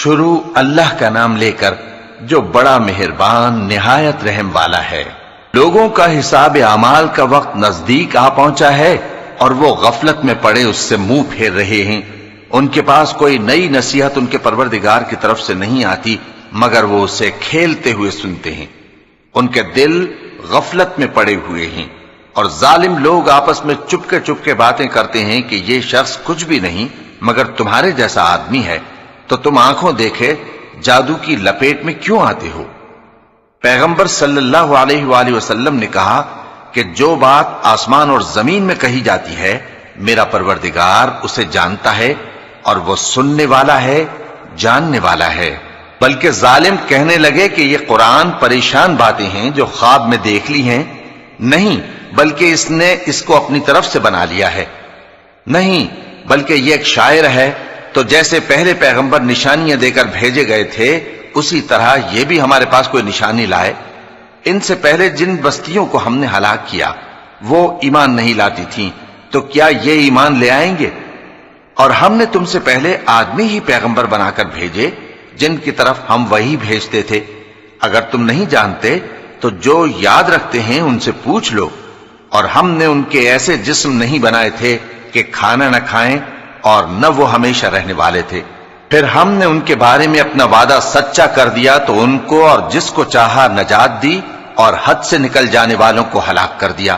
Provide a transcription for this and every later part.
شروع اللہ کا نام لے کر جو بڑا مہربان نہایت رحم والا ہے۔ لوگوں کا حساب اعمال کا وقت نزدیک آ پہنچا ہے اور وہ غفلت میں پڑے اس سے منہ پھیر رہے ہیں۔ ان کے پاس کوئی نئی نصیحت ان کے پروردگار کی طرف سے نہیں آتی مگر وہ اسے کھیلتے ہوئے سنتے ہیں۔ ان کے دل غفلت میں پڑے ہوئے ہیں اور ظالم لوگ آپس میں چپکے باتیں کرتے ہیں کہ یہ شخص کچھ بھی نہیں مگر تمہارے جیسا آدمی ہے، تو تم آنکھوں دیکھے جادو کی لپیٹ میں کیوں آتے ہو؟ پیغمبر صلی اللہ علیہ وآلہ وسلم نے کہا کہ جو بات آسمان اور زمین میں کہی جاتی ہے میرا پروردگار اسے جانتا ہے اور وہ سننے والا ہے، جاننے والا ہے۔ بلکہ ظالم کہنے لگے کہ یہ قرآن پریشان باتیں ہیں جو خواب میں دیکھ لی ہیں، نہیں بلکہ اس نے اس کو اپنی طرف سے بنا لیا ہے، نہیں بلکہ یہ ایک شاعر ہے۔ تو جیسے پہلے پیغمبر نشانیاں دے کر بھیجے گئے تھے اسی طرح یہ بھی ہمارے پاس کوئی نشانی لائے۔ ان سے پہلے جن بستیوں کو ہم نے ہلاک کیا وہ ایمان نہیں لاتی تھیں، تو کیا یہ ایمان لے آئیں گے؟ اور ہم نے تم سے پہلے آدمی ہی پیغمبر بنا کر بھیجے جن کی طرف ہم وہی بھیجتے تھے۔ اگر تم نہیں جانتے تو جو یاد رکھتے ہیں ان سے پوچھ لو۔ اور ہم نے ان کے ایسے جسم نہیں بنائے تھے کہ کھانا نہ کھائیں اور نہ وہ ہمیشہ رہنے والے تھے۔ پھر ہم نے ان کے بارے میں اپنا وعدہ سچا کر دیا تو ان کو اور جس کو چاہا نجات دی اور حد سے نکل جانے والوں کو ہلاک کر دیا۔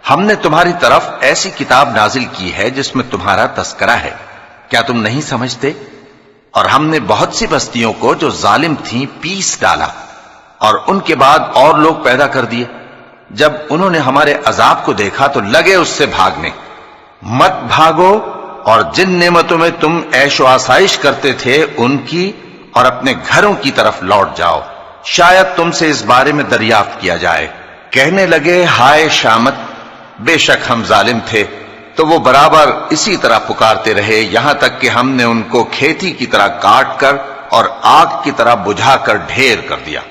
ہم نے تمہاری طرف ایسی کتاب نازل کی ہے جس میں تمہارا تذکرہ ہے، کیا تم نہیں سمجھتے؟ اور ہم نے بہت سی بستیوں کو جو ظالم تھیں پیس ڈالا اور ان کے بعد اور لوگ پیدا کر دیے۔ جب انہوں نے ہمارے عذاب کو دیکھا تو لگے اس سے بھاگنے۔ مت بھاگو اور جن نعمتوں میں تم عیش و آسائش کرتے تھے ان کی اور اپنے گھروں کی طرف لوٹ جاؤ، شاید تم سے اس بارے میں دریافت کیا جائے۔ کہنے لگے ہائے شامت، بے شک ہم ظالم تھے، تو وہ برابر اسی طرح پکارتے رہے یہاں تک کہ ہم نے ان کو کھیتی کی طرح کاٹ کر اور آگ کی طرح بجھا کر ڈھیر کر دیا۔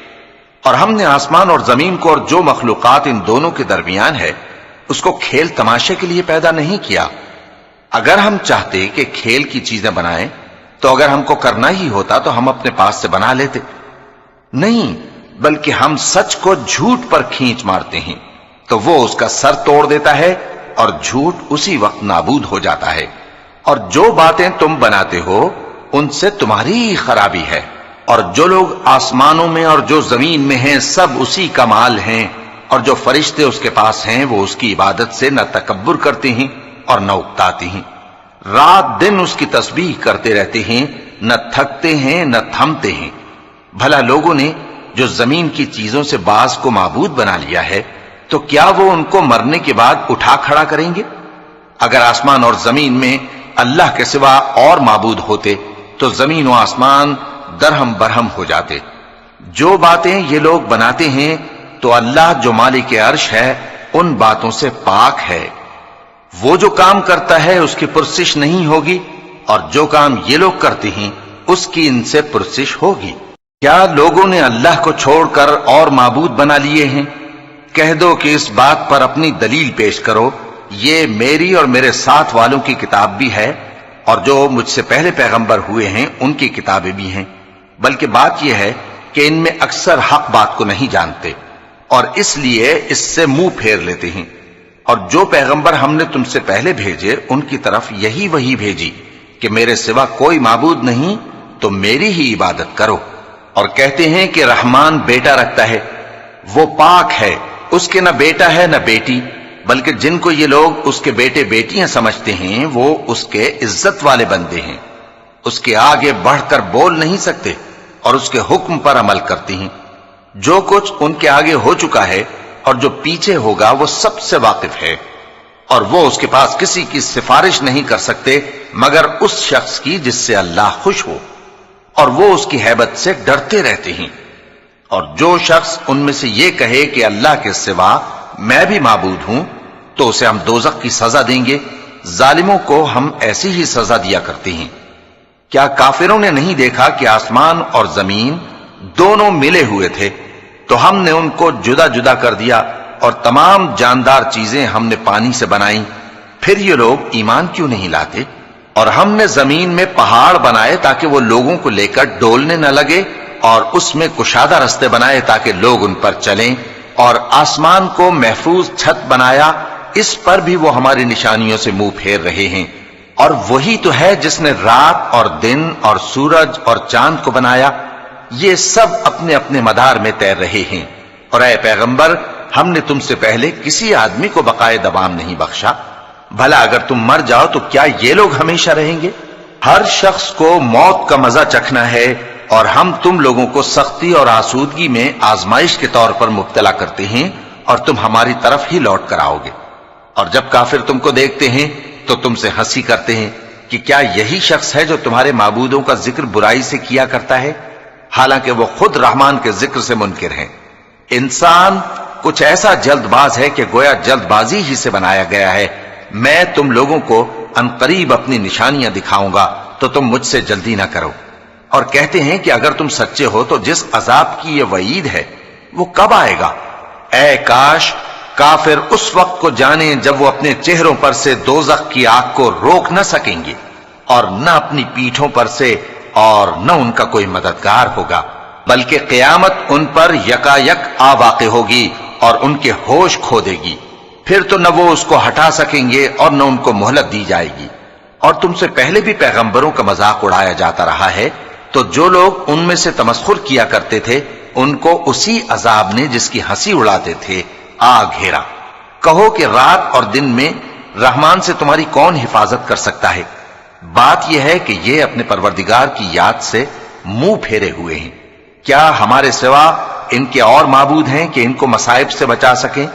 اور ہم نے آسمان اور زمین کو اور جو مخلوقات ان دونوں کے درمیان ہے اس کو کھیل تماشے کے لیے پیدا نہیں کیا۔ اگر ہم چاہتے کہ کھیل کی چیزیں بنائیں تو اگر ہم کو کرنا ہی ہوتا تو ہم اپنے پاس سے بنا لیتے، نہیں بلکہ ہم سچ کو جھوٹ پر کھینچ مارتے ہیں تو وہ اس کا سر توڑ دیتا ہے اور جھوٹ اسی وقت نابود ہو جاتا ہے۔ اور جو باتیں تم بناتے ہو ان سے تمہاری ہی خرابی ہے، اور جو لوگ آسمانوں میں اور جو زمین میں ہیں سب اسی کا مال ہیں، اور جو فرشتے اس کے پاس ہیں وہ اس کی عبادت سے نہ تکبر کرتے ہیں اور نہ اکتاتے ہیں، رات دن اس کی تسبیح کرتے رہتے ہیں، نہ تھکتے ہیں نہ تھمتے ہیں۔ بھلا لوگوں نے جو زمین کی چیزوں سے بعض کو معبود بنا لیا ہے تو کیا وہ ان کو مرنے کے بعد اٹھا کھڑا کریں گے؟ اگر آسمان اور زمین میں اللہ کے سوا اور معبود ہوتے تو زمین و آسمان درہم برہم ہو جاتے۔ جو باتیں یہ لوگ بناتے ہیں تو اللہ جو مالک عرش ہے ان باتوں سے پاک ہے۔ وہ جو کام کرتا ہے اس کی پرسش نہیں ہوگی، اور جو کام یہ لوگ کرتے ہیں اس کی ان سے پرسش ہوگی۔ کیا لوگوں نے اللہ کو چھوڑ کر اور معبود بنا لیے ہیں؟ کہہ دو کہ اس بات پر اپنی دلیل پیش کرو، یہ میری اور میرے ساتھ والوں کی کتاب بھی ہے اور جو مجھ سے پہلے پیغمبر ہوئے ہیں ان کی کتابیں بھی ہیں، بلکہ بات یہ ہے کہ ان میں اکثر حق بات کو نہیں جانتے اور اس لیے اس سے منہ پھیر لیتے ہیں۔ اور جو پیغمبر ہم نے تم سے پہلے بھیجے ان کی طرف یہی وحی بھیجی کہ میرے سوا کوئی معبود نہیں تو میری ہی عبادت کرو، اور کہتے ہیں کہ رحمان بیٹا رکھتا ہے، وہ پاک ہے، اس کے نہ بیٹا ہے نہ بیٹی، بلکہ جن کو یہ لوگ اس کے بیٹے بیٹیاں سمجھتے ہیں وہ اس کے عزت والے بندے ہیں، اس کے آگے بڑھ کر بول نہیں سکتے اور اس کے حکم پر عمل کرتے ہیں۔ جو کچھ ان کے آگے ہو چکا ہے اور جو پیچھے ہوگا وہ سب سے واقف ہے، اور وہ اس کے پاس کسی کی سفارش نہیں کر سکتے مگر اس شخص کی جس سے اللہ خوش ہو، اور وہ اس کی ہیبت سے ڈرتے رہتے ہیں۔ اور جو شخص ان میں سے یہ کہے کہ اللہ کے سوا میں بھی معبود ہوں تو اسے ہم دوزخ کی سزا دیں گے، ظالموں کو ہم ایسی ہی سزا دیا کرتے ہیں۔ کیا کافروں نے نہیں دیکھا کہ آسمان اور زمین دونوں ملے ہوئے تھے تو ہم نے ان کو جدا جدا کر دیا اور تمام جاندار چیزیں ہم نے پانی سے بنائیں، پھر یہ لوگ ایمان کیوں نہیں لاتے؟ اور ہم نے زمین میں پہاڑ بنائے تاکہ وہ لوگوں کو لے کر ڈولنے نہ لگے، اور اس میں کشادہ رستے بنائے تاکہ لوگ ان پر چلیں، اور آسمان کو محفوظ چھت بنایا، اس پر بھی وہ ہماری نشانیوں سے منہ پھیر رہے ہیں۔ اور وہی تو ہے جس نے رات اور دن اور سورج اور چاند کو بنایا، یہ سب اپنے اپنے مدار میں تیر رہے ہیں۔ اور اے پیغمبر، ہم نے تم سے پہلے کسی آدمی کو بقائے دوام نہیں بخشا، بھلا اگر تم مر جاؤ تو کیا یہ لوگ ہمیشہ رہیں گے؟ ہر شخص کو موت کا مزہ چکھنا ہے، اور ہم تم لوگوں کو سختی اور آسودگی میں آزمائش کے طور پر مبتلا کرتے ہیں، اور تم ہماری طرف ہی لوٹ کر آؤ گے۔ اور جب کافر تم کو دیکھتے ہیں تو تم سے ہنسی کرتے ہیں کہ کیا یہی شخص ہے جو تمہارے معبودوں کا ذکر برائی سے کیا کرتا ہے، حالانکہ وہ خود رحمان کے ذکر سے منکر ہیں۔ انسان کچھ ایسا جلد باز ہے کہ گویا جلد بازی ہی سے بنایا گیا ہے۔ میں تم لوگوں کو عنقریب اپنی نشانیاں دکھاؤں گا تو تم مجھ سے جلدی نہ کرو۔ اور کہتے ہیں کہ اگر تم سچے ہو تو جس عذاب کی یہ وعید ہے وہ کب آئے گا؟ اے کاش کافر اس وقت کو جانیں جب وہ اپنے چہروں پر سے دوزخ کی آگ کو روک نہ سکیں گے، اور نہ اپنی پیٹھوں پر سے، اور نہ ان کا کوئی مددگار ہوگا، بلکہ قیامت ان پر یکا یک آ واقع ہوگی اور ان کے ہوش کھو دے گی، پھر تو نہ وہ اس کو ہٹا سکیں گے اور نہ ان کو مہلت دی جائے گی۔ اور تم سے پہلے بھی پیغمبروں کا مذاق اڑایا جاتا رہا ہے، تو جو لوگ ان میں سے تمسخر کیا کرتے تھے ان کو اسی عذاب نے جس کی ہنسی اڑاتے تھے آ گھیرا۔ کہو کہ رات اور دن میں رحمان سے تمہاری کون حفاظت کر سکتا ہے؟ بات یہ ہے کہ یہ اپنے پروردگار کی یاد سے منہ پھیرے ہوئے ہیں۔ کیا ہمارے سوا ان کے اور معبود ہیں کہ ان کو مصائب سے بچا سکیں؟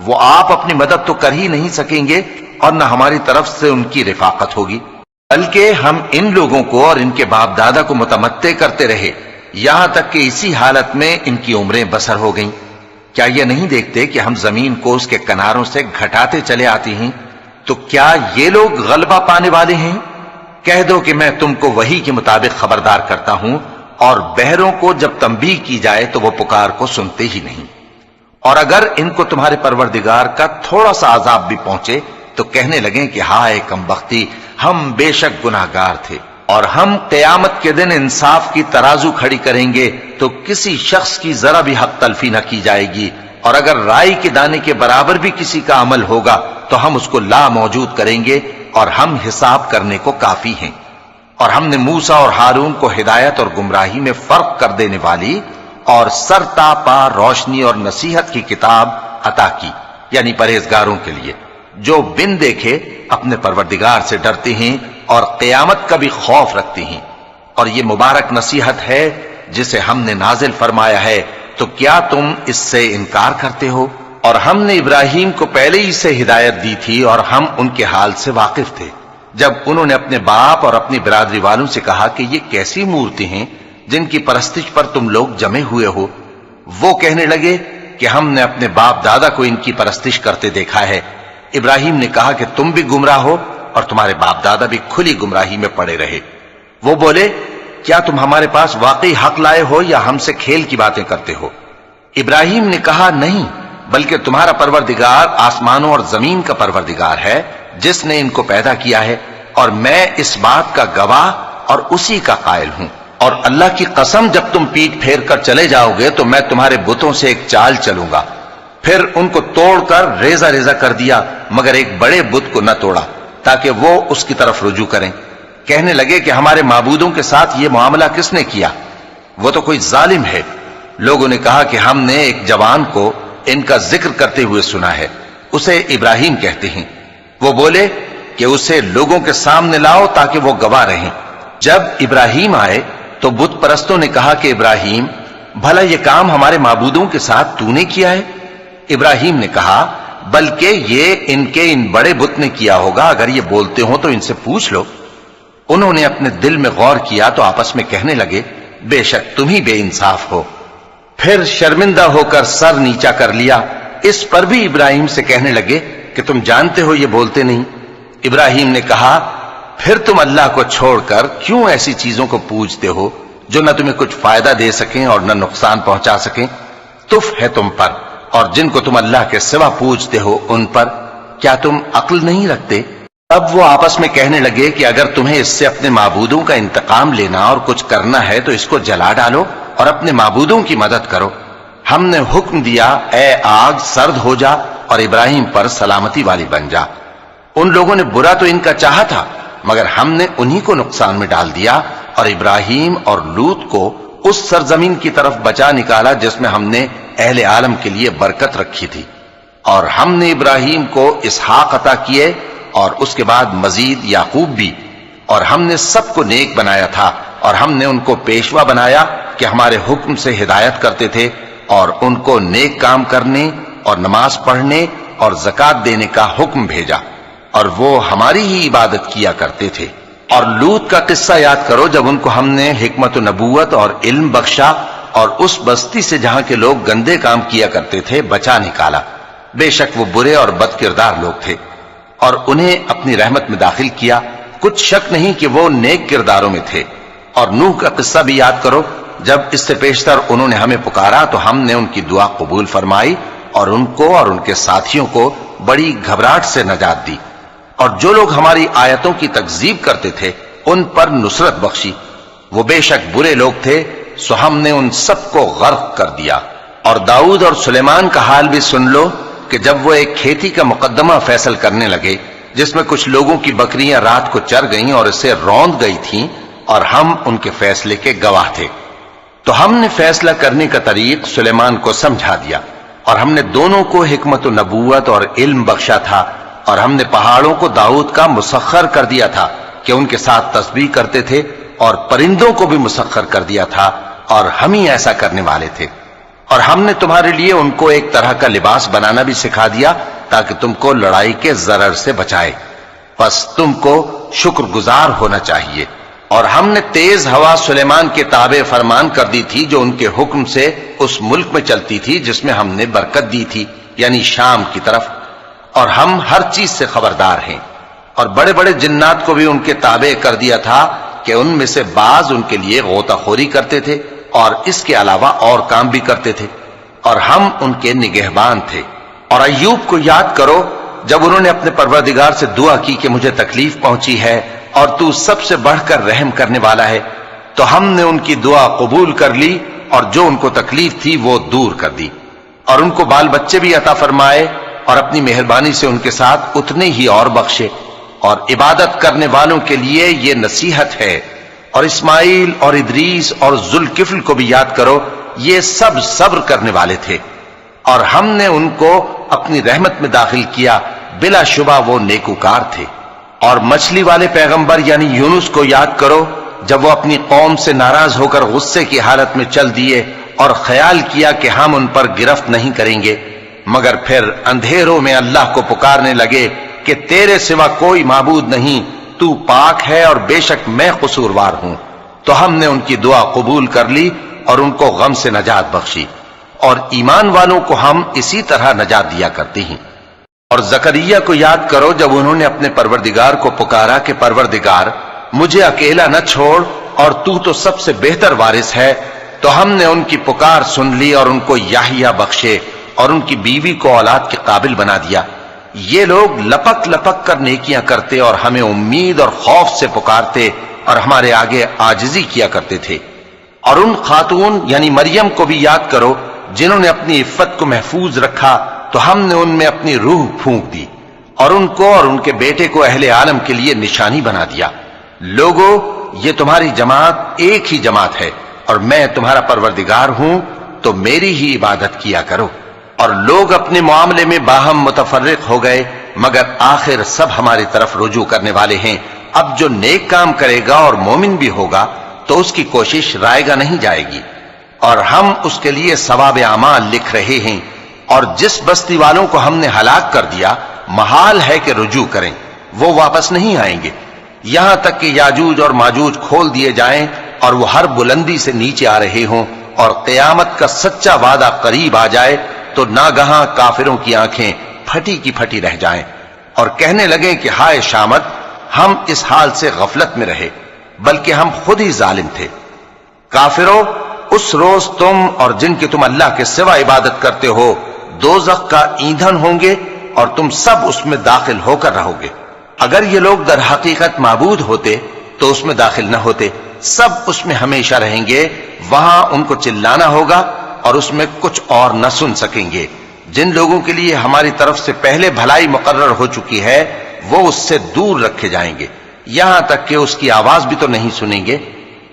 وہ آپ اپنی مدد تو کر ہی نہیں سکیں گے، اور نہ ہماری طرف سے ان کی رفاقت ہوگی، بلکہ ہم ان لوگوں کو اور ان کے باپ دادا کو متمتع کرتے رہے، یہاں تک کہ اسی حالت میں ان کی عمریں بسر ہو گئیں۔ کیا یہ نہیں دیکھتے کہ ہم زمین کو اس کے کناروں سے گھٹاتے چلے آتے ہیں؟ تو کیا یہ لوگ غلبہ پانے والے ہیں؟ کہہ دو کہ میں تم کو وحی کے مطابق خبردار کرتا ہوں، اور بہروں کو جب تنبیہ کی جائے تو وہ پکار کو سنتے ہی نہیں۔ اور اگر ان کو تمہارے پروردگار کا تھوڑا سا عذاب بھی پہنچے تو کہنے لگیں کہ ہائے کم بختی، ہم بے شک گناہگار تھے۔ اور ہم قیامت کے دن انصاف کی ترازو کھڑی کریں گے تو کسی شخص کی ذرا بھی حق تلفی نہ کی جائے گی، اور اگر رائی کے دانے کے برابر بھی کسی کا عمل ہوگا تو ہم اس کو لا موجود کریں گے، اور ہم حساب کرنے کو کافی ہیں۔ اور ہم نے موسیٰ اور ہارون کو ہدایت اور گمراہی میں فرق کر دینے والی اور سر تا پا روشنی اور نصیحت کی کتاب عطا کی، یعنی پرہیزگاروں کے لیے جو بن دیکھے اپنے پروردگار سے ڈرتے ہیں اور قیامت کا بھی خوف رکھتے ہیں۔ اور یہ مبارک نصیحت ہے جسے ہم نے نازل فرمایا ہے، تو کیا تم اس سے انکار کرتے ہو؟ اور ہم نے ابراہیم کو پہلے ہی سے ہدایت دی تھی، اور ہم ان کے حال سے واقف تھے جب انہوں نے اپنے باپ اور اپنی برادری والوں سے کہا کہ یہ کیسی مورتی ہیں جن کی پرستش پر تم لوگ جمے ہوئے ہو۔ وہ کہنے لگے کہ ہم نے اپنے باپ دادا کو ان کی پرستش کرتے دیکھا ہے۔ ابراہیم نے کہا کہ تم بھی گمراہ ہو اور تمہارے باپ دادا بھی کھلی گمراہی میں پڑے رہے۔ وہ بولے کیا تم ہمارے پاس واقعی حق لائے ہو یا ہم سے کھیل کی باتیں کرتے ہو؟ ابراہیم نے کہا نہیں، بلکہ تمہارا پروردگار آسمانوں اور زمین کا پروردگار ہے جس نے ان کو پیدا کیا ہے، اور میں اس بات کا گواہ اور اسی کا قائل ہوں۔ اور اللہ کی قسم جب تم پیٹ پھیر کر چلے جاؤ گے تو میں تمہارے بتوں سے ایک چال چلوں گا۔ پھر ان کو توڑ کر ریزہ ریزہ کر دیا، مگر ایک بڑے بت کو نہ توڑا تاکہ وہ اس کی طرف رجوع کریں۔ کہنے لگے کہ ہمارے معبودوں کے ساتھ یہ معاملہ کس نے کیا؟ وہ تو کوئی ظالم ہے۔ لوگوں نے کہا کہ ہم نے ایک جوان کو ان کا ذکر کرتے ہوئے سنا ہے، اسے ابراہیم کہتے ہیں۔ وہ بولے کہ اسے لوگوں کے سامنے لاؤ تاکہ وہ گواہ رہیں۔ جب ابراہیم آئے تو بت پرستوں نے کہا کہ ابراہیم، بھلا یہ کام ہمارے معبودوں کے ساتھ تو نے کیا ہے؟ ابراہیم نے کہا بلکہ یہ ان بڑے بت نے کیا ہوگا، اگر یہ بولتے ہوں تو ان سے پوچھ لو۔ انہوں نے اپنے دل میں غور کیا تو آپس میں کہنے لگے بے شک تم ہی بے انصاف ہو۔ پھر شرمندہ ہو کر سر نیچا کر لیا۔ اس پر بھی ابراہیم سے کہنے لگے کہ تم جانتے ہو یہ بولتے نہیں۔ ابراہیم نے کہا پھر تم اللہ کو چھوڑ کر کیوں ایسی چیزوں کو پوجتے ہو جو نہ تمہیں کچھ فائدہ دے سکیں اور نہ نقصان پہنچا سکیں؟ تف ہے تم پر اور جن کو تم اللہ کے سوا پوجتے ہو ان پر، کیا تم عقل نہیں رکھتے؟ تب وہ آپس میں کہنے لگے کہ اگر تمہیں اس سے اپنے معبودوں کا انتقام لینا اور کچھ کرنا ہے تو اس کو جلا ڈالو اور اپنے معبودوں کی مدد کرو۔ ہم نے حکم دیا اے آگ سرد ہو جا اور ابراہیم پر سلامتی والی بن جا۔ ان لوگوں نے برا تو ان کا چاہا تھا، مگر ہم نے انہی کو نقصان میں ڈال دیا اور ابراہیم اور لوط کو اس سرزمین کی طرف بچا نکالا جس میں ہم نے اہل عالم کے لیے برکت رکھی تھی۔ اور ہم نے ابراہیم کو اسحاق عطا کیے اور اس کے بعد مزید یعقوب بھی، اور ہم نے سب کو نیک بنایا تھا اور ہم نے ان کو پیشوا بنایا کہ ہمارے حکم سے ہدایت کرتے تھے اور ان کو نیک کام کرنے اور نماز پڑھنے اور زکوٰۃ دینے کا حکم بھیجا، اور وہ ہماری ہی عبادت کیا کرتے تھے۔ اور لوط کا قصہ یاد کرو جب ان کو ہم نے حکمت و نبوت اور علم بخشا اور اس بستی سے جہاں کے لوگ گندے کام کیا کرتے تھے بچا نکالا۔ بے شک وہ برے اور بد کردار لوگ تھے، اور انہیں اپنی رحمت میں داخل کیا، کچھ شک نہیں کہ وہ نیک کرداروں میں تھے۔ اور نوح کا قصہ بھی یاد کرو جب اس سے پیشتر انہوں نے ہمیں پکارا تو ہم نے ان کی دعا قبول فرمائی اور ان کو اور ان کے ساتھیوں کو بڑی گھبراہٹ سے نجات دی، اور جو لوگ ہماری آیتوں کی تکذیب کرتے تھے ان پر نصرت بخشی۔ وہ بے شک برے لوگ تھے، سو ہم نے ان سب کو غرق کر دیا۔ اور داؤد اور سلیمان کا حال بھی سن لو کہ جب وہ ایک کھیتی کا مقدمہ فیصل کرنے لگے جس میں کچھ لوگوں کی بکریاں رات کو چر گئیں اور اسے روند گئی تھیں، اور ہم ان کے فیصلے کے گواہ تھے، تو ہم نے فیصلہ کرنے کا طریق سلیمان کو سمجھا دیا، اور ہم نے دونوں کو حکمت و نبوت اور علم بخشا تھا، اور ہم نے پہاڑوں کو داؤد کا مسخر کر دیا تھا کہ ان کے ساتھ تسبیح کرتے تھے، اور پرندوں کو بھی مسخر کر دیا تھا، اور ہم ہی ایسا کرنے والے تھے۔ اور ہم نے تمہارے لیے ان کو ایک طرح کا لباس بنانا بھی سکھا دیا تاکہ تم کو لڑائی کے ضرر سے بچائے، پس تم کو شکر گزار ہونا چاہیے۔ اور ہم نے تیز ہوا سلیمان کے تابع فرمان کر دی تھی جو ان کے حکم سے اس ملک میں چلتی تھی جس میں ہم نے برکت دی تھی، یعنی شام کی طرف، اور ہم ہر چیز سے خبردار ہیں۔ اور بڑے بڑے جنات کو بھی ان کے تابع کر دیا تھا کہ ان میں سے بعض ان کے لیے غوطہ خوری کرتے تھے اور اس کے علاوہ اور کام بھی کرتے تھے، اور ہم ان کے نگہبان تھے۔ اور ایوب کو یاد کرو جب انہوں نے اپنے پروردگار سے دعا کی کہ مجھے تکلیف پہنچی ہے اور تو سب سے بڑھ کر رحم کرنے والا ہے، تو ہم نے ان کی دعا قبول کر لی اور جو ان کو تکلیف تھی وہ دور کر دی، اور ان کو بال بچے بھی عطا فرمائے اور اپنی مہربانی سے ان کے ساتھ اتنے ہی اور بخشے۔ اور عبادت کرنے والوں کے لیے یہ نصیحت ہے۔ اور اسماعیل اور ادریس اور ذوالکفل کو بھی یاد کرو، یہ سب صبر کرنے والے تھے، اور ہم نے ان کو اپنی رحمت میں داخل کیا، بلا شبہ وہ نیکوکار تھے۔ اور مچھلی والے پیغمبر یعنی یونس کو یاد کرو جب وہ اپنی قوم سے ناراض ہو کر غصے کی حالت میں چل دیے اور خیال کیا کہ ہم ان پر گرفت نہیں کریں گے، مگر پھر اندھیروں میں اللہ کو پکارنے لگے کہ تیرے سوا کوئی معبود نہیں، تو پاک ہے اور بے شک میں قصوروار ہوں، تو ہم نے ان کی دعا قبول کر لی اور ان کو غم سے نجات بخشی، اور ایمان والوں کو ہم اسی طرح نجات دیا کرتے ہیں۔ اور زکریا کو یاد کرو جب انہوں نے اپنے پروردگار کو پکارا کہ پروردگار مجھے اکیلا نہ چھوڑ اور تو سب سے بہتر وارث ہے، تو ہم نے ان کی پکار سن لی اور ان کو یحییٰ بخشے اور ان کی بیوی کو اولاد کے قابل بنا دیا۔ یہ لوگ لپک لپک کر نیکیاں کرتے اور ہمیں امید اور خوف سے پکارتے اور ہمارے آگے عاجزی کیا کرتے تھے۔ اور ان خاتون یعنی مریم کو بھی یاد کرو جنہوں نے اپنی عفت کو محفوظ رکھا، تو ہم نے ان میں اپنی روح پھونک دی اور ان کو اور ان کے بیٹے کو اہل عالم کے لیے نشانی بنا دیا۔ لوگو، یہ تمہاری جماعت ایک ہی جماعت ہے اور میں تمہارا پروردگار ہوں، تو میری ہی عبادت کیا کرو۔ اور لوگ اپنے معاملے میں باہم متفرق ہو گئے، مگر آخر سب ہماری طرف رجوع کرنے والے ہیں۔ اب جو نیک کام کرے گا اور مومن بھی ہوگا تو اس کی کوشش رائے گا نہیں جائے گی، اور ہم اس کے لیے ثواب اعمال لکھ رہے ہیں۔ اور جس بستی والوں کو ہم نے ہلاک کر دیا، محال ہے کہ رجوع کریں، وہ واپس نہیں آئیں گے، یہاں تک کہ یاجوج اور ماجوج کھول دیے جائیں اور وہ ہر بلندی سے نیچے آ رہے ہوں، اور قیامت کا سچا وعدہ قریب آ جائے تو ناگہاں کافروں کی آنکھیں پھٹی کی پھٹی رہ جائیں اور کہنے لگیں کہ ہائے شامت، ہم اس حال سے غفلت میں رہے، بلکہ ہم خود ہی ظالم تھے۔ کافروں، اس روز تم اور جن کی تم اللہ کے سوا عبادت کرتے ہو دوزخ کا ایندھن ہوں گے اور تم سب اس میں داخل ہو کر رہو گے۔ اگر یہ لوگ در حقیقت معبود ہوتے تو اس میں داخل نہ ہوتے، سب اس میں ہمیشہ رہیں گے، وہاں ان کو چلانا ہوگا اور اس میں کچھ اور نہ سن سکیں گے۔ جن لوگوں کے لیے ہماری طرف سے پہلے بھلائی مقرر ہو چکی ہے وہ اس سے دور رکھے جائیں گے، یہاں تک کہ اس کی آواز بھی تو نہیں سنیں گے،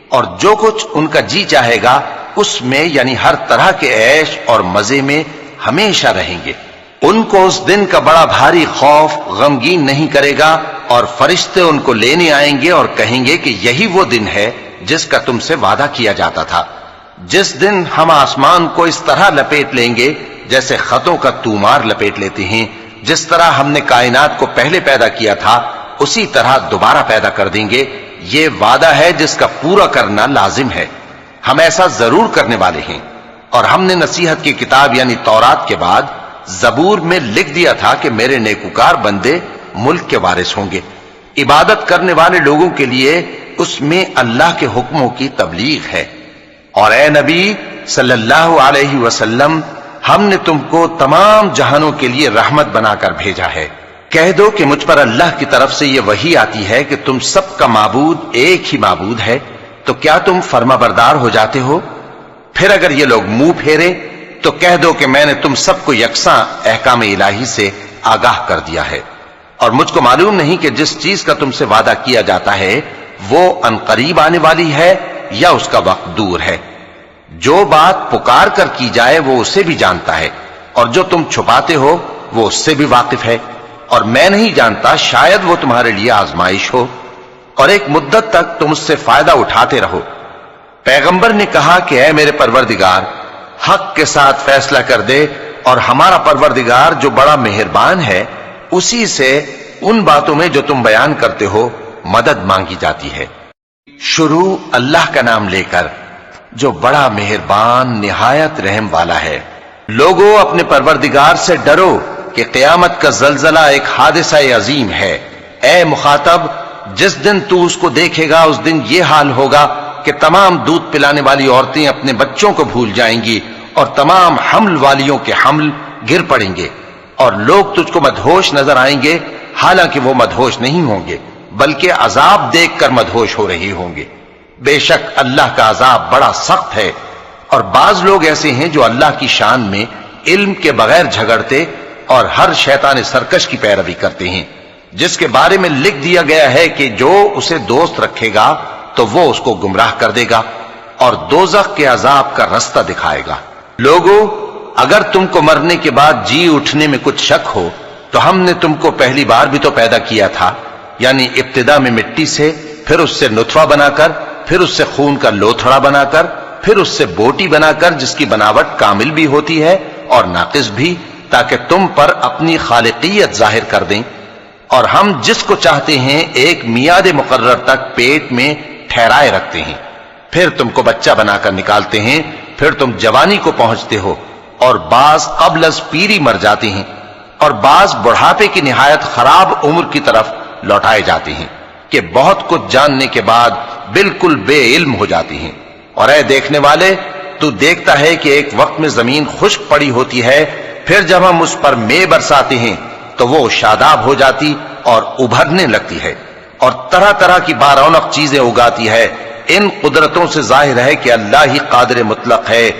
اور جو کچھ ان کا جی چاہے گا اس میں یعنی ہر طرح کے عیش اور مزے میں ہمیشہ رہیں گے۔ ان کو اس دن کا بڑا بھاری خوف غمگین نہیں کرے گا، اور فرشتے ان کو لینے آئیں گے اور کہیں گے کہ یہی وہ دن ہے جس کا تم سے وعدہ کیا جاتا تھا، جس دن ہم آسمان کو اس طرح لپیٹ لیں گے جیسے خطوں کا تومار لپیٹ لیتے ہیں، جس طرح ہم نے کائنات کو پہلے پیدا کیا تھا اسی طرح دوبارہ پیدا کر دیں گے۔ یہ وعدہ ہے جس کا پورا کرنا لازم ہے، ہم ایسا ضرور کرنے والے ہیں۔ اور ہم نے نصیحت کی کتاب یعنی تورات کے بعد زبور میں لکھ دیا تھا کہ میرے نیکوکار بندے ملک کے وارث ہوں گے۔ عبادت کرنے والے لوگوں کے لیے اس میں اللہ کے حکموں کی تبلیغ ہے۔ اور اے نبی صلی اللہ علیہ وسلم، ہم نے تم کو تمام جہانوں کے لیے رحمت بنا کر بھیجا ہے۔ کہہ دو کہ مجھ پر اللہ کی طرف سے یہ وحی آتی ہے کہ تم سب کا معبود ایک ہی معبود ہے، تو کیا تم فرما بردار ہو جاتے ہو؟ پھر اگر یہ لوگ منہ پھیرے تو کہہ دو کہ میں نے تم سب کو یکساں احکام الہی سے آگاہ کر دیا ہے، اور مجھ کو معلوم نہیں کہ جس چیز کا تم سے وعدہ کیا جاتا ہے وہ عنقریب آنے والی ہے یا اس کا وقت دور ہے۔ جو بات پکار کر کی جائے وہ اسے بھی جانتا ہے، اور جو تم چھپاتے ہو وہ اس سے بھی واقف ہے، اور میں نہیں جانتا شاید وہ تمہارے لیے آزمائش ہو، اور ایک مدت تک تم اس سے فائدہ اٹھاتے رہو۔ پیغمبر نے کہا کہ اے میرے پروردگار، حق کے ساتھ فیصلہ کر دے، اور ہمارا پروردگار جو بڑا مہربان ہے اسی سے ان باتوں میں جو تم بیان کرتے ہو مدد مانگی جاتی ہے۔ شروع اللہ کا نام لے کر جو بڑا مہربان نہایت رحم والا ہے۔ لوگوں اپنے پروردگار سے ڈرو کہ قیامت کا زلزلہ ایک حادثہ عظیم ہے۔ اے مخاطب، جس دن تو اس کو دیکھے گا اس دن یہ حال ہوگا کہ تمام دودھ پلانے والی عورتیں اپنے بچوں کو بھول جائیں گی، اور تمام حمل والیوں کے حمل گر پڑیں گے، اور لوگ تجھ کو مدہوش نظر آئیں گے، حالانکہ وہ مدہوش نہیں ہوں گے بلکہ عذاب دیکھ کر مدہوش ہو رہے ہوں گے۔ بے شک اللہ کا عذاب بڑا سخت ہے۔ اور بعض لوگ ایسے ہیں جو اللہ کی شان میں علم کے بغیر جھگڑتے اور ہر شیطان سرکش کی پیروی کرتے ہیں، جس کے بارے میں لکھ دیا گیا ہے کہ جو اسے دوست رکھے گا تو وہ اس کو گمراہ کر دے گا اور دوزخ کے عذاب کا رستہ دکھائے گا۔ لوگوں، اگر تم کو مرنے کے بعد جی اٹھنے میں کچھ شک ہو تو ہم نے تم کو پہلی بار بھی تو پیدا کیا تھا، یعنی ابتدا میں مٹی سے، پھر اس سے نطفہ بنا کر، پھر اس سے خون کا لوتھڑا بنا کر، پھر اس سے بوٹی بنا کر جس کی بناوٹ کامل بھی ہوتی ہے اور ناقص بھی، تاکہ تم پر اپنی خالقیت ظاہر کر دیں۔ اور ہم جس کو چاہتے ہیں ایک میعاد مقرر تک پیٹ میں ٹھہرائے رکھتے ہیں، پھر تم کو بچہ بنا کر نکالتے ہیں، پھر تم جوانی کو پہنچتے ہو، اور بعض قبل از پیری مر جاتے ہیں، اور بعض بڑھاپے کی نہایت خراب عمر کی طرف لوٹائے جاتے ہیں کہ بہت کچھ جاننے کے بعد بالکل بے علم ہو جاتے ہیں۔ اور اے دیکھنے والے، تو دیکھتا ہے کہ ایک وقت میں زمین خشک پڑی ہوتی ہے، پھر جب ہم اس پر مے برساتے ہیں تو وہ شاداب ہو جاتی اور ابھرنے لگتی ہے اور طرح طرح کی بارونق چیزیں اگاتی ہے۔ ان قدرتوں سے ظاہر ہے کہ اللہ ہی قادر مطلق ہے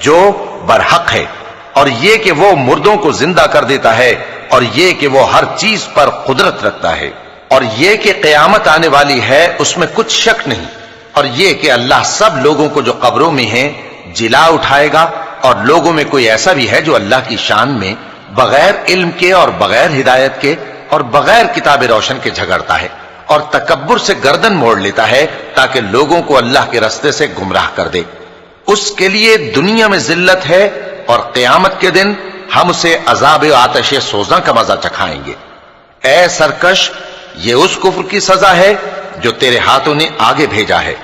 جو برحق ہے، اور یہ کہ وہ مردوں کو زندہ کر دیتا ہے، اور یہ کہ وہ ہر چیز پر قدرت رکھتا ہے، اور یہ کہ قیامت آنے والی ہے اس میں کچھ شک نہیں، اور یہ کہ اللہ سب لوگوں کو جو قبروں میں ہیں جلا اٹھائے گا، اور لوگوں میں کوئی ایسا بھی ہے جو اللہ کی شان میں بغیر علم کے اور بغیر ہدایت کے اور بغیر کتاب روشن کے جھگڑتا ہے اور تکبر سے گردن موڑ لیتا ہے تاکہ لوگوں کو اللہ کے رستے سے گمراہ کر دے۔ اس کے لیے دنیا میں ذلت ہے، اور قیامت کے دن ہم اسے عذاب آتش سوزاں کا مزہ چکھائیں گے۔ اے سرکش، یہ اس کفر کی سزا ہے جو تیرے ہاتھوں نے آگے بھیجا ہے،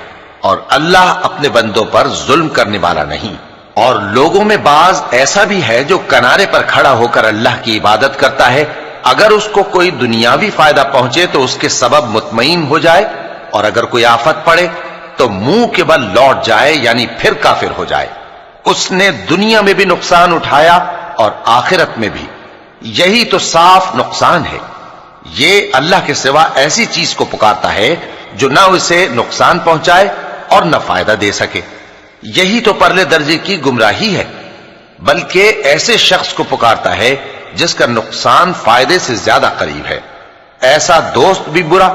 اور اللہ اپنے بندوں پر ظلم کرنے والا نہیں۔ اور لوگوں میں بعض ایسا بھی ہے جو کنارے پر کھڑا ہو کر اللہ کی عبادت کرتا ہے، اگر اس کو کوئی دنیاوی فائدہ پہنچے تو اس کے سبب مطمئن ہو جائے، اور اگر کوئی آفت پڑے تو منہ کے بل لوٹ جائے، یعنی پھر کافر ہو جائے۔ اس نے دنیا میں بھی نقصان اٹھایا اور آخرت میں بھی، یہی تو صاف نقصان ہے۔ یہ اللہ کے سوا ایسی چیز کو پکارتا ہے جو نہ اسے نقصان پہنچائے اور نہ فائدہ دے سکے. یہی تو پرلے درجے کی گمراہی ہے. بلکہ ایسے شخص کو پکارتا ہے جس کا نقصان فائدے سے زیادہ قریب ہے. ایسا دوست بھی برا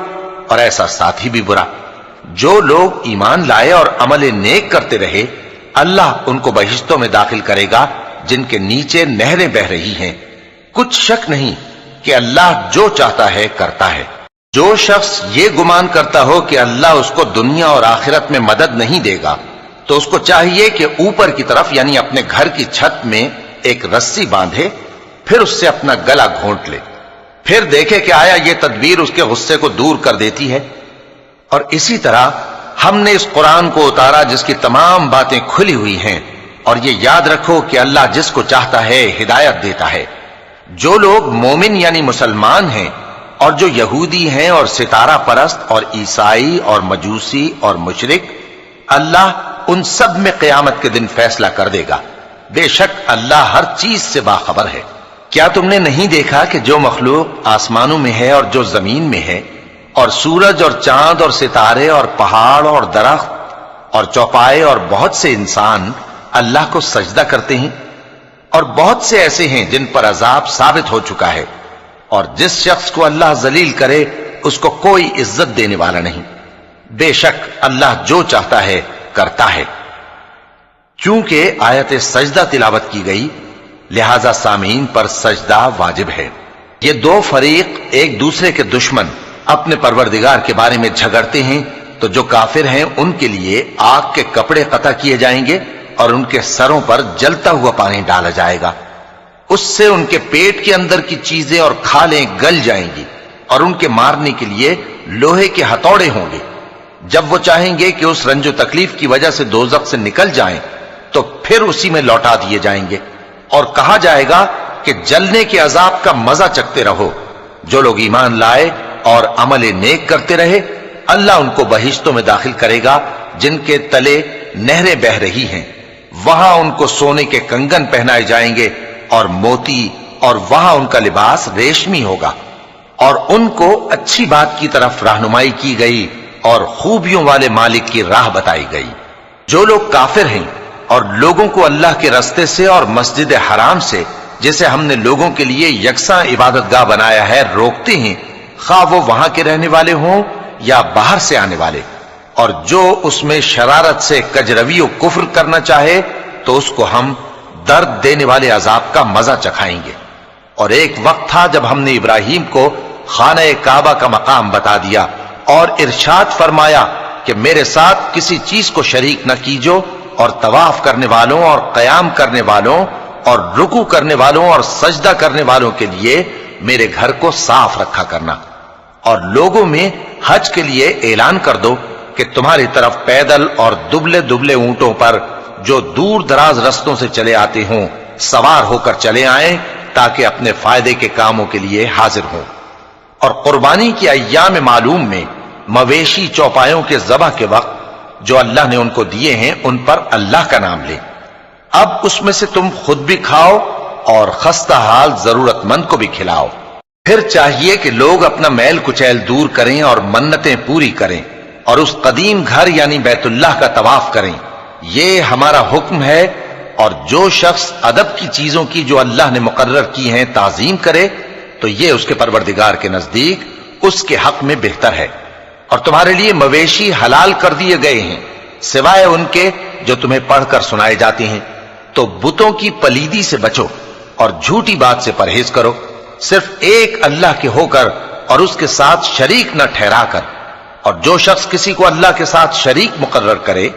اور ایسا ساتھی بھی برا. جو لوگ ایمان لائے اور عمل نیک کرتے رہے اللہ ان کو بہشتوں میں داخل کرے گا جن کے نیچے نہریں بہ رہی ہیں. کچھ شک نہیں کہ اللہ جو چاہتا ہے کرتا ہے. جو شخص یہ گمان کرتا ہو کہ اللہ اس کو دنیا اور آخرت میں مدد نہیں دے گا تو اس کو چاہیے کہ اوپر کی طرف یعنی اپنے گھر کی چھت میں ایک رسی باندھے, پھر اس سے اپنا گلا گھونٹ لے, پھر دیکھے کہ آیا یہ تدبیر اس کے غصے کو دور کر دیتی ہے. اور اسی طرح ہم نے اس قرآن کو اتارا جس کی تمام باتیں کھلی ہوئی ہیں, اور یہ یاد رکھو کہ اللہ جس کو چاہتا ہے ہدایت دیتا ہے. جو لوگ مومن یعنی مسلمان ہیں اور جو یہودی ہیں اور ستارہ پرست اور عیسائی اور مجوسی اور مشرک, اللہ ان سب میں قیامت کے دن فیصلہ کر دے گا. بے شک اللہ ہر چیز سے باخبر ہے. کیا تم نے نہیں دیکھا کہ جو مخلوق آسمانوں میں ہے اور جو زمین میں ہے, اور سورج اور چاند اور ستارے اور پہاڑ اور درخت اور چوپائے اور بہت سے انسان اللہ کو سجدہ کرتے ہیں, اور بہت سے ایسے ہیں جن پر عذاب ثابت ہو چکا ہے, اور جس شخص کو اللہ ذلیل کرے اس کو کوئی عزت دینے والا نہیں. بے شک اللہ جو چاہتا ہے کرتا ہے. چونکہ آیت سجدہ تلاوت کی گئی لہذا سامعین پر سجدہ واجب ہے. یہ دو فریق ایک دوسرے کے دشمن اپنے پروردگار کے بارے میں جھگڑتے ہیں تو جو کافر ہیں ان کے لیے آگ کے کپڑے قطع کیے جائیں گے اور ان کے سروں پر جلتا ہوا پانی ڈالا جائے گا. اس سے ان کے پیٹ کے اندر کی چیزیں اور کھالیں گل جائیں گی, اور ان کے مارنے کے لیے لوہے کے ہتھوڑے ہوں گے. جب وہ چاہیں گے کہ اس رنج و تکلیف کی وجہ سے دوزخ سے نکل جائیں تو پھر اسی میں لوٹا دیے جائیں گے, اور کہا جائے گا کہ جلنے کے عذاب کا مزہ چکھتے رہو. جو لوگ ایمان لائے اور عمل نیک کرتے رہے اللہ ان کو بہشتوں میں داخل کرے گا جن کے تلے نہریں بہ رہی ہیں. وہاں ان کو سونے کے کنگن پہنائے جائیں گے اور موتی, اور وہاں ان کا لباس ریشمی ہوگا. اور ان کو اچھی بات کی طرف رہنمائی کی گئی اور خوبیوں والے مالک کی راہ بتائی گئی. جو لوگ کافر ہیں اور لوگوں کو اللہ کے رستے سے اور مسجد حرام سے جسے ہم نے لوگوں کے لیے یکساں عبادت گاہ بنایا ہے روکتے ہیں, خواہ وہ وہاں کے رہنے والے ہوں یا باہر سے آنے والے, اور جو اس میں شرارت سے کجروی و کفر کرنا چاہے تو اس کو ہم درد دینے والے عذاب کا مزہ چکھائیں گے. اور ایک وقت تھا جب ہم نے ابراہیم کو خانہ کعبہ کا مقام بتا دیا اور ارشاد فرمایا کہ میرے ساتھ کسی چیز کو شریک نہ کیجو, اور طواف کرنے والوں اور قیام کرنے والوں اور رکوع کرنے والوں اور سجدہ کرنے والوں کے لیے میرے گھر کو صاف رکھا کرنا. اور لوگوں میں حج کے لیے اعلان کر دو کہ تمہاری طرف پیدل اور دبلے دبلے اونٹوں پر جو دور دراز رستوں سے چلے آتے ہوں سوار ہو کر چلے آئیں تاکہ اپنے فائدے کے کاموں کے لیے حاضر ہوں. اور قربانی کی ایام معلوم میں مویشی چوپایوں کے ذبح کے وقت جو اللہ نے ان کو دیے ہیں ان پر اللہ کا نام لیں. اب اس میں سے تم خود بھی کھاؤ اور خستہ حال ضرورت مند کو بھی کھلاؤ. پھر چاہیے کہ لوگ اپنا میل کچیل دور کریں اور منتیں پوری کریں اور اس قدیم گھر یعنی بیت اللہ کا طواف کریں. یہ ہمارا حکم ہے. اور جو شخص ادب کی چیزوں کی جو اللہ نے مقرر کی ہیں تعظیم کرے تو یہ اس کے پروردگار کے نزدیک اس کے حق میں بہتر ہے. اور تمہارے لیے مویشی حلال کر دیے گئے ہیں سوائے ان کے جو تمہیں پڑھ کر سنائے جاتے ہیں. تو بتوں کی پلیدی سے بچو اور جھوٹی بات سے پرہیز کرو, صرف ایک اللہ کے ہو کر اور اس کے ساتھ شریک نہ ٹھہرا کر. اور جو شخص کسی کو اللہ کے ساتھ شریک مقرر کرے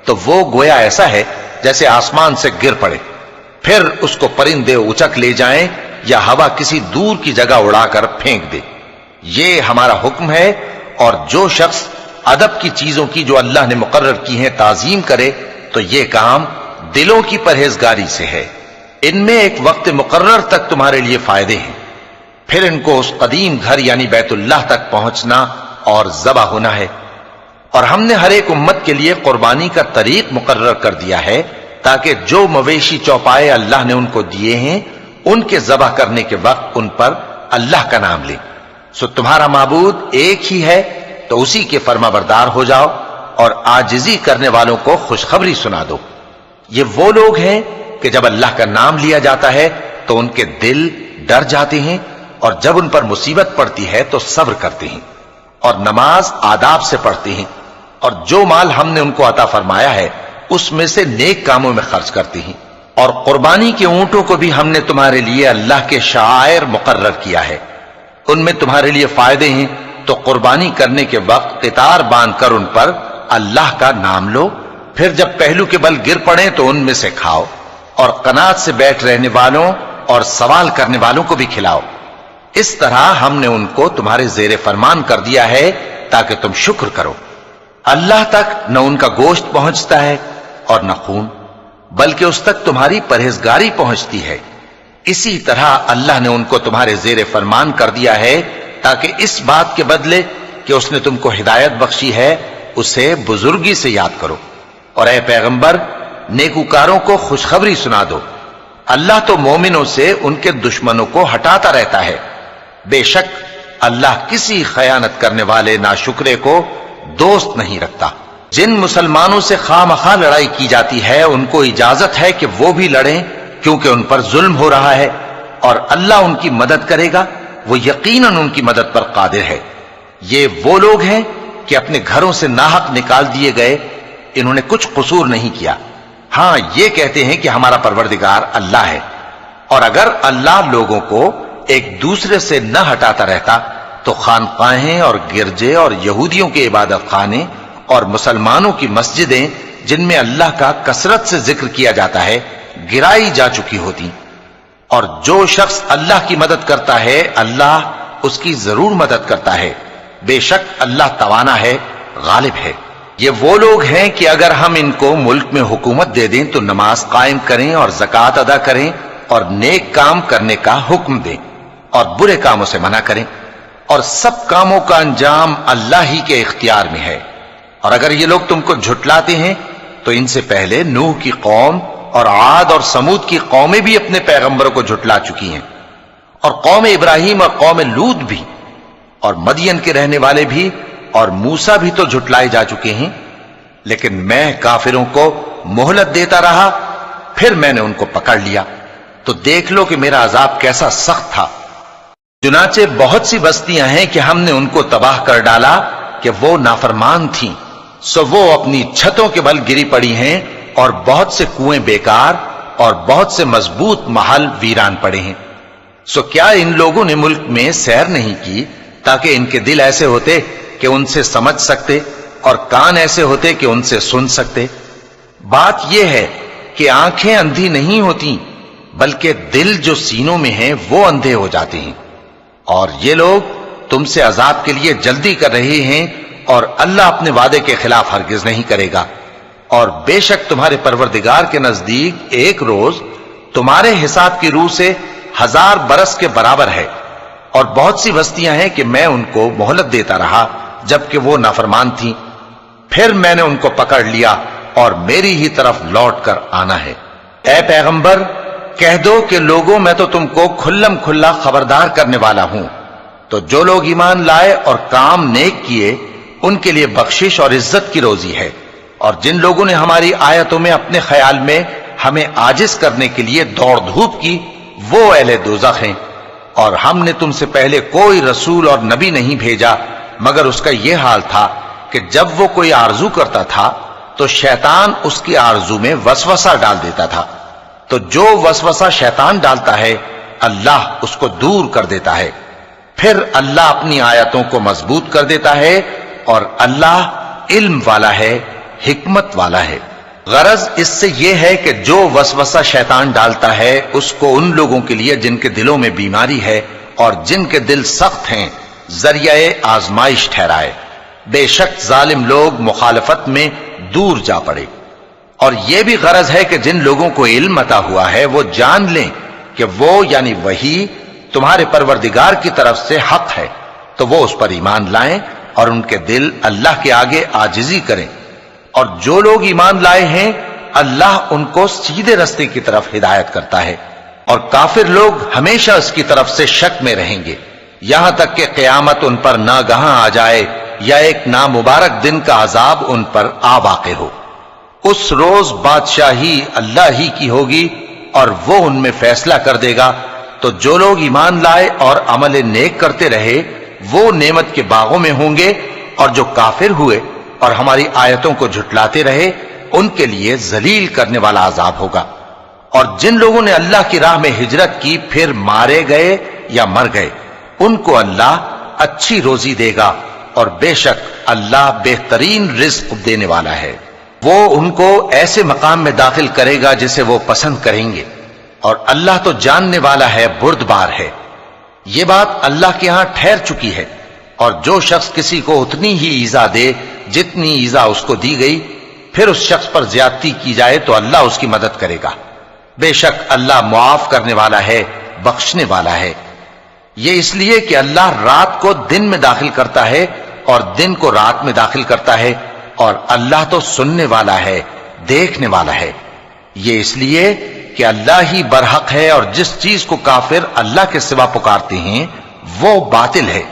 تو وہ گویا ایسا ہے جیسے آسمان سے گر پڑے, پھر اس کو پرندے اچک لے جائیں یا ہوا کسی دور کی جگہ اڑا کر پھینک دے. یہ ہمارا حکم ہے. اور جو شخص ادب کی چیزوں کی جو اللہ نے مقرر کی ہیں تعظیم کرے تو یہ کام دلوں کی پرہیزگاری سے ہے. ان میں ایک وقت مقرر تک تمہارے لیے فائدے ہیں, پھر ان کو اس قدیم گھر یعنی بیت اللہ تک پہنچنا اور ذبح ہونا ہے. اور ہم نے ہر ایک امت کے لیے قربانی کا طریق مقرر کر دیا ہے تاکہ جو مویشی چوپائے اللہ نے ان کو دیے ہیں ان کے ذبح کرنے کے وقت ان پر اللہ کا نام لیں. سو تمہارا معبود ایک ہی ہے، تو اسی کے فرما بردار ہو جاؤ اور عاجزی کرنے والوں کو خوشخبری سنا دو۔ یہ وہ لوگ ہیں کہ جب اللہ کا نام لیا جاتا ہے تو ان کے دل ڈر جاتے ہیں، اور جب ان پر مصیبت پڑتی ہے تو صبر کرتے ہیں، اور نماز آداب سے پڑھتے ہیں، اور جو مال ہم نے ان کو عطا فرمایا ہے اس میں سے نیک کاموں میں خرچ کرتے ہیں۔ اور قربانی کے اونٹوں کو بھی ہم نے تمہارے لیے اللہ کے شعائر مقرر کیا ہے، ان میں تمہارے لیے فائدے ہیں، تو قربانی کرنے کے وقت قطار باندھ کر ان پر اللہ کا نام لو، پھر جب پہلو کے بل گر پڑیں تو ان میں سے کھاؤ، اور قناعت سے بیٹھ رہنے والوں اور سوال کرنے والوں کو بھی کھلاؤ۔ اس طرح ہم نے ان کو تمہارے زیر فرمان کر دیا ہے تاکہ تم شکر کرو۔ اللہ تک نہ ان کا گوشت پہنچتا ہے اور نہ خون، بلکہ اس تک تمہاری پرہیزگاری پہنچتی ہے۔ اسی طرح اللہ نے ان کو تمہارے زیر فرمان کر دیا ہے تاکہ اس بات کے بدلے کہ اس نے تم کو ہدایت بخشی ہے اسے بزرگی سے یاد کرو۔ اور اے پیغمبر، نیکوکاروں کو خوشخبری سنا دو، اللہ تو مومنوں سے ان کے دشمنوں کو ہٹاتا رہتا ہے۔ بے شک اللہ کسی خیانت کرنے والے ناشکرے کو دوست نہیں رکھتا۔ جن مسلمانوں سے خواہ مخواہ لڑائی کی جاتی ہے ان کو اجازت ہے کہ وہ بھی لڑیں، کیونکہ ان پر ظلم ہو رہا ہے، اور اللہ ان کی مدد کرے گا، وہ یقیناً ان کی مدد پر قادر ہے۔ یہ وہ لوگ ہیں کہ اپنے گھروں سے ناحق نکال دیے گئے، انہوں نے کچھ قصور نہیں کیا، ہاں یہ کہتے ہیں کہ ہمارا پروردگار اللہ ہے۔ اور اگر اللہ لوگوں کو ایک دوسرے سے نہ ہٹاتا رہتا تو خانقاہیں اور گرجے اور یہودیوں کے عبادت خانے اور مسلمانوں کی مسجدیں جن میں اللہ کا کثرت سے ذکر کیا جاتا ہے گرائی جا چکی ہوتی۔ اور جو شخص اللہ کی مدد کرتا ہے اللہ اس کی ضرور مدد کرتا ہے، بے شک اللہ توانا ہے، غالب ہے۔ یہ وہ لوگ ہیں کہ اگر ہم ان کو ملک میں حکومت دے دیں تو نماز قائم کریں اور زکوٰۃ ادا کریں اور نیک کام کرنے کا حکم دیں اور برے کاموں سے منع کریں، اور سب کاموں کا انجام اللہ ہی کے اختیار میں ہے۔ اور اگر یہ لوگ تم کو جھٹلاتے ہیں تو ان سے پہلے نوح کی قوم اور عاد اور سمود کی قومیں بھی اپنے پیغمبروں کو جھٹلا چکی ہیں، اور قوم ابراہیم اور قوم لوط بھی، اور مدین کے رہنے والے بھی، اور موسیٰ بھی تو جھٹلائے جا چکے ہیں۔ لیکن میں کافروں کو مہلت دیتا رہا، پھر میں نے ان کو پکڑ لیا، تو دیکھ لو کہ میرا عذاب کیسا سخت تھا۔ چنانچہ بہت سی بستیاں ہیں کہ ہم نے ان کو تباہ کر ڈالا کہ وہ نافرمان تھیں، سو وہ اپنی چھتوں کے بل گری پڑی ہیں، اور بہت سے کنویں بیکار اور بہت سے مضبوط محل ویران پڑے ہیں۔ سو کیا ان لوگوں نے ملک میں سیر نہیں کی تاکہ ان کے دل ایسے ہوتے کہ ان سے سمجھ سکتے اور کان ایسے ہوتے کہ ان سے سن سکتے؟ بات یہ ہے کہ آنکھیں اندھی نہیں ہوتی، بلکہ دل جو سینوں میں ہیں وہ اندھے ہو جاتے ہیں۔ اور یہ لوگ تم سے عذاب کے لیے جلدی کر رہے ہیں، اور اللہ اپنے وعدے کے خلاف ہرگز نہیں کرے گا۔ اور بے شک تمہارے پروردگار کے نزدیک ایک روز تمہارے حساب کی روح سے 1000 برس کے برابر ہے۔ اور بہت سی بستیاں ہیں کہ میں ان کو مہلت دیتا رہا جبکہ وہ نافرمان تھیں، پھر میں نے ان کو پکڑ لیا اور میری ہی طرف لوٹ کر آنا ہے۔ اے پیغمبر، کہہ دو کہ لوگوں میں تو تم کو کھلم کھلا خبردار کرنے والا ہوں، تو جو لوگ ایمان لائے اور کام نیک کیے ان کے لیے بخشش اور عزت کی روزی ہے، اور جن لوگوں نے ہماری آیتوں میں اپنے خیال میں ہمیں عاجز کرنے کے لیے دوڑ دھوپ کی وہ اہل دوزخ ہیں۔ اور ہم نے تم سے پہلے کوئی رسول اور نبی نہیں بھیجا مگر اس کا یہ حال تھا کہ جب وہ کوئی آرزو کرتا تھا تو شیطان اس کی آرزو میں وسوسہ ڈال دیتا تھا، تو جو وسوسہ شیطان ڈالتا ہے اللہ اس کو دور کر دیتا ہے، پھر اللہ اپنی آیتوں کو مضبوط کر دیتا ہے، اور اللہ علم والا ہے، حکمت والا ہے۔ غرض اس سے یہ ہے کہ جو وسوسہ شیطان ڈالتا ہے اس کو ان لوگوں کے لیے جن کے دلوں میں بیماری ہے اور جن کے دل سخت ہیں ذریعہ آزمائش ٹھہرائے۔ بے شک ظالم لوگ مخالفت میں دور جا پڑے۔ اور یہ بھی غرض ہے کہ جن لوگوں کو علم عطا ہوا ہے وہ جان لیں کہ وہ یعنی وحی تمہارے پروردگار کی طرف سے حق ہے، تو وہ اس پر ایمان لائیں اور ان کے دل اللہ کے آگے عاجزی کریں۔ اور جو لوگ ایمان لائے ہیں اللہ ان کو سیدھے رستے کی طرف ہدایت کرتا ہے، اور کافر لوگ ہمیشہ اس کی طرف سے شک میں رہیں گے۔ یہاں تک کہ قیامت ان پر ناگہاں آ جائے یا ایک نامبارک دن کا عذاب ان پر آ واقع ہو۔ اس روز بادشاہی اللہ ہی کی ہوگی اور وہ ان میں فیصلہ کر دے گا، تو جو لوگ ایمان لائے اور عمل نیک کرتے رہے وہ نعمت کے باغوں میں ہوں گے، اور جو کافر ہوئے اور ہماری آیتوں کو جھٹلاتے رہے ان کے لیے ذلیل کرنے والا عذاب ہوگا۔ اور جن لوگوں نے اللہ کی راہ میں ہجرت کی پھر مارے گئے یا مر گئے، ان کو اللہ اچھی روزی دے گا، اور بے شک اللہ بہترین رزق دینے والا ہے۔ وہ ان کو ایسے مقام میں داخل کرے گا جسے وہ پسند کریں گے، اور اللہ تو جاننے والا ہے، بردبار ہے۔ یہ بات اللہ کے ہاں ٹھہر چکی ہے، اور جو شخص کسی کو اتنی ہی ایذا دے جتنی ایذا اس کو دی گئی، پھر اس شخص پر زیادتی کی جائے تو اللہ اس کی مدد کرے گا۔ بے شک اللہ معاف کرنے والا ہے، بخشنے والا ہے۔ یہ اس لیے کہ اللہ رات کو دن میں داخل کرتا ہے اور دن کو رات میں داخل کرتا ہے، اور اللہ تو سننے والا ہے، دیکھنے والا ہے۔ یہ اس لیے کہ اللہ ہی برحق ہے، اور جس چیز کو کافر اللہ کے سوا پکارتے ہیں وہ باطل ہے،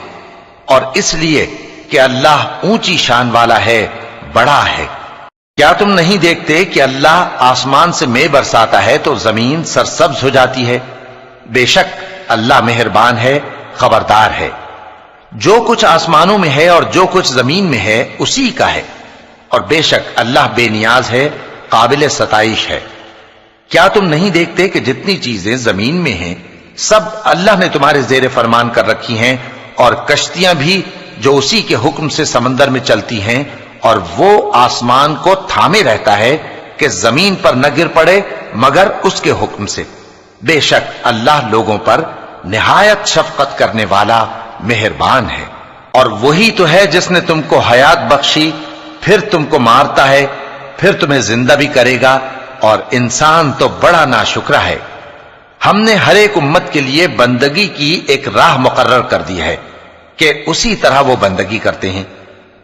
اور اس لیے کہ اللہ اونچی شان والا ہے، بڑا ہے۔ کیا تم نہیں دیکھتے کہ اللہ آسمان سے مے برساتا ہے تو زمین سرسبز ہو جاتی ہے؟ بے شک اللہ مہربان ہے، خبردار ہے۔ جو کچھ آسمانوں میں ہے اور جو کچھ زمین میں ہے اسی کا ہے، اور بے شک اللہ بے نیاز ہے، قابل ستائش ہے۔ کیا تم نہیں دیکھتے کہ جتنی چیزیں زمین میں ہیں سب اللہ نے تمہارے زیر فرمان کر رکھی ہیں، اور کشتیاں بھی جو اسی کے حکم سے سمندر میں چلتی ہیں، اور وہ آسمان کو تھامے رہتا ہے کہ زمین پر نہ گر پڑے مگر اس کے حکم سے۔ بے شک اللہ لوگوں پر نہایت شفقت کرنے والا مہربان ہے۔ اور وہی تو ہے جس نے تم کو حیات بخشی، پھر تم کو مارتا ہے، پھر تمہیں زندہ بھی کرے گا، اور انسان تو بڑا ناشکرا ہے۔ ہم نے ہر ایک امت کے لیے بندگی کی ایک راہ مقرر کر دی ہے کہ اسی طرح وہ بندگی کرتے ہیں،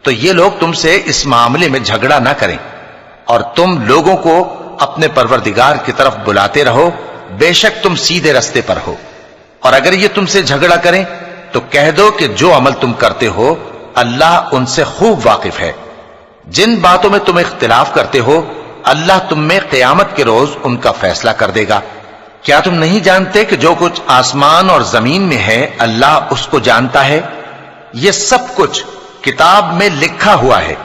تو یہ لوگ تم سے اس معاملے میں جھگڑا نہ کریں، اور تم لوگوں کو اپنے پروردگار کی طرف بلاتے رہو، بے شک تم سیدھے رستے پر ہو۔ اور اگر یہ تم سے جھگڑا کریں تو کہہ دو کہ جو عمل تم کرتے ہو اللہ ان سے خوب واقف ہے۔ جن باتوں میں تم اختلاف کرتے ہو اللہ تم میں قیامت کے روز ان کا فیصلہ کر دے گا۔ کیا تم نہیں جانتے کہ جو کچھ آسمان اور زمین میں ہے اللہ اس کو جانتا ہے؟ یہ سب کچھ کتاب میں لکھا ہوا ہے،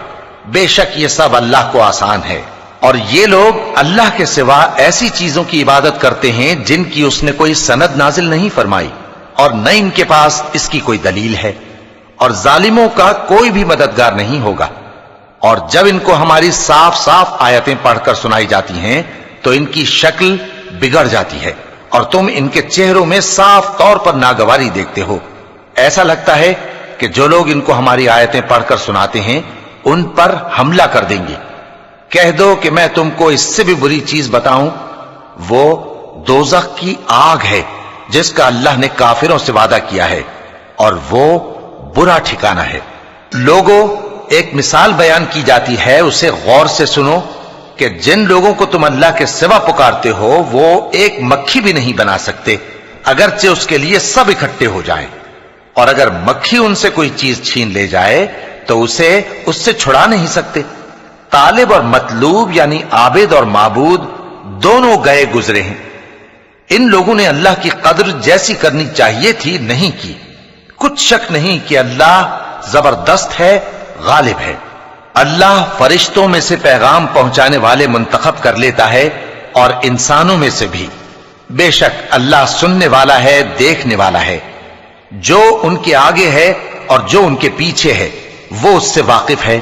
بے شک یہ سب اللہ کو آسان ہے۔ اور یہ لوگ اللہ کے سوا ایسی چیزوں کی عبادت کرتے ہیں جن کی اس نے کوئی سند نازل نہیں فرمائی، اور نہ ان کے پاس اس کی کوئی دلیل ہے، اور ظالموں کا کوئی بھی مددگار نہیں ہوگا۔ اور جب ان کو ہماری صاف صاف آیتیں پڑھ کر سنائی جاتی ہیں تو ان کی شکل بگڑ جاتی ہے، اور تم ان کے چہروں میں صاف طور پر ناگواری دیکھتے ہو۔ ایسا لگتا ہے کہ جو لوگ ان کو ہماری آیتیں پڑھ کر سناتے ہیں ان پر حملہ کر دیں گے۔ کہہ دو کہ میں تم کو اس سے بھی بری چیز بتاؤں، وہ دوزخ کی آگ ہے جس کا اللہ نے کافروں سے وعدہ کیا ہے، اور وہ برا ٹھکانہ ہے۔ لوگوں، ایک مثال بیان کی جاتی ہے، اسے غور سے سنو کہ جن لوگوں کو تم اللہ کے سوا پکارتے ہو وہ ایک مکھی بھی نہیں بنا سکتے اگرچہ اس کے لیے سب اکٹھے ہو جائیں، اور اگر مکھی ان سے کوئی چیز چھین لے جائے تو اسے اس سے چھڑا نہیں سکتے۔ طالب اور مطلوب یعنی عابد اور معبود دونوں گئے گزرے ہیں۔ ان لوگوں نے اللہ کی قدر جیسی کرنی چاہیے تھی نہیں کی۔ کچھ شک نہیں کہ اللہ زبردست ہے، غالب ہے۔ اللہ فرشتوں میں سے پیغام پہنچانے والے منتخب کر لیتا ہے اور انسانوں میں سے بھی۔ بے شک اللہ سننے والا ہے، دیکھنے والا ہے۔ جو ان کے آگے ہے اور جو ان کے پیچھے ہے وہ اس سے واقف ہے،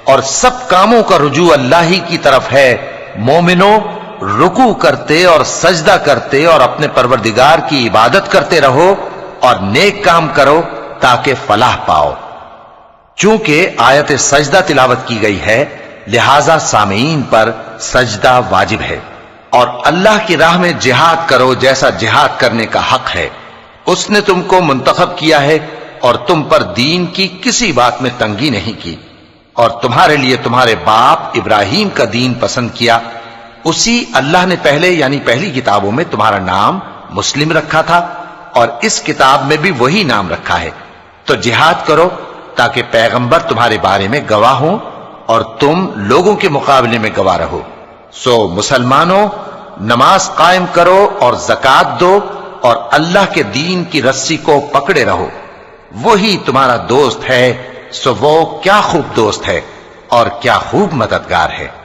اور سب کاموں کا رجوع اللہ ہی کی طرف ہے۔ مومنوں، رکوع کرتے اور سجدہ کرتے اور اپنے پروردگار کی عبادت کرتے رہو اور نیک کام کرو تاکہ فلاح پاؤ۔ چونکہ آیت سجدہ تلاوت کی گئی ہے لہذا سامعین پر سجدہ واجب ہے، اور اللہ کی راہ میں جہاد کرو جیسا جہاد کرنے کا حق ہے۔ اس نے تم کو منتخب کیا ہے اور تم پر دین کی کسی بات میں تنگی نہیں کی، اور تمہارے لیے تمہارے باپ ابراہیم کا دین پسند کیا۔ اسی اللہ نے پہلے یعنی پہلی کتابوں میں تمہارا نام مسلم رکھا تھا، اور اس کتاب میں بھی وہی نام رکھا ہے۔ تو جہاد کرو تاکہ پیغمبر تمہارے بارے میں گواہ ہوں اور تم لوگوں کے مقابلے میں گواہ رہو۔ سو مسلمانوں، نماز قائم کرو اور زکات دو اور اللہ کے دین کی رسی کو پکڑے رہو، وہی تمہارا دوست ہے۔ سو وہ کیا خوب دوست ہے اور کیا خوب مددگار ہے۔